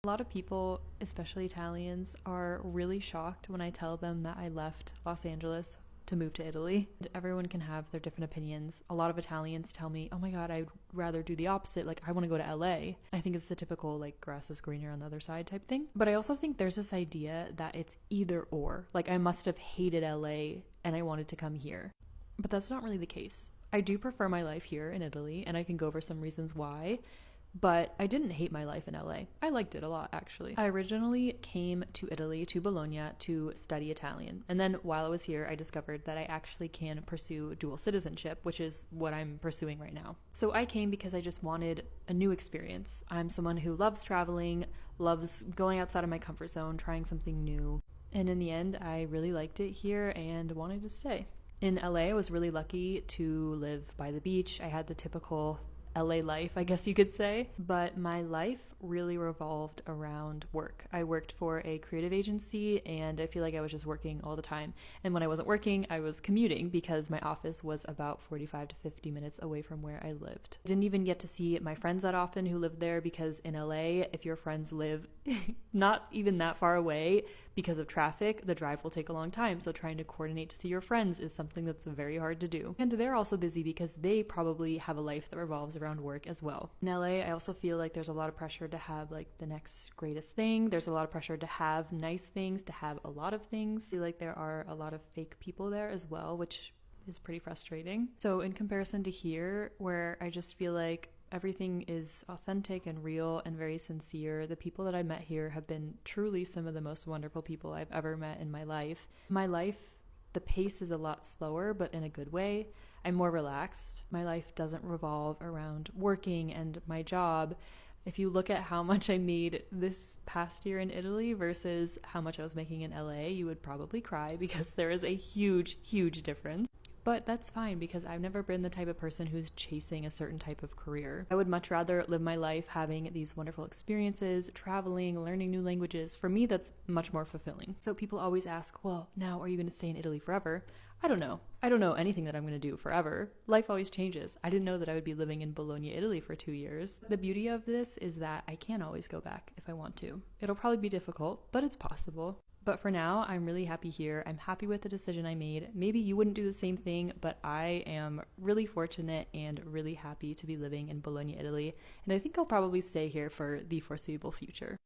A lot of people, especially Italians, are really shocked when I tell them that I left Los Angeles to move to Italy. Everyone can have their different opinions. A lot of Italians tell me, oh my god, I'd rather do the opposite. Like, I want to go to LA. I think it's the typical, like, grass is greener on the other side type thing. But I also think there's this idea that it's either or. Like, I must have hated LA and I wanted to come here. But that's not really the case. I do prefer my life here in Italy, and I can go over some reasons why. But I didn't hate my life in LA. I liked it a lot, actually. I originally came to Italy, to Bologna, to study Italian. And then while I was here, I discovered that I actually can pursue dual citizenship, which is what I'm pursuing right now. So I came because I just wanted a new experience. I'm someone who loves traveling, loves going outside of my comfort zone, trying something new. And in the end, I really liked it here and wanted to stay. In LA, I was really lucky to live by the beach. I had the typical LA life, I guess you could say, but my life really revolved around work. I worked for a creative agency and I feel like I was just working all the time. And when I wasn't working, I was commuting because my office was about 45 to 50 minutes away from where I lived. Didn't even get to see my friends that often who lived there because in LA, if your friends live not even that far away, because of traffic, the drive will take a long time, so trying to coordinate to see your friends is something that's very hard to do. And they're also busy because they probably have a life that revolves around work as well. In LA, I also feel like there's a lot of pressure to have like the next greatest thing. There's a lot of pressure to have nice things, to have a lot of things. I feel like there are a lot of fake people there as well, which is pretty frustrating. So in comparison to here, where I just feel like everything is authentic and real and very sincere. The people that I met here have been truly some of the most wonderful people I've ever met in my life. My life, the pace is a lot slower, but in a good way. I'm more relaxed. My life doesn't revolve around working and my job. If you look at how much I made this past year in Italy versus how much I was making in LA, you would probably cry because there is a huge, huge difference. But that's fine because I've never been the type of person who's chasing a certain type of career. I would much rather live my life having these wonderful experiences, traveling, learning new languages. For me, that's much more fulfilling. So people always ask, well, now are you going to stay in Italy forever? I don't know. I don't know anything that I'm going to do forever. Life always changes. I didn't know that I would be living in Bologna, Italy for 2 years. The beauty of this is that I can always go back if I want to. It'll probably be difficult, but it's possible. But for now, I'm really happy here. I'm happy with the decision I made. Maybe you wouldn't do the same thing, but I am really fortunate and really happy to be living in Bologna, Italy. And I think I'll probably stay here for the foreseeable future.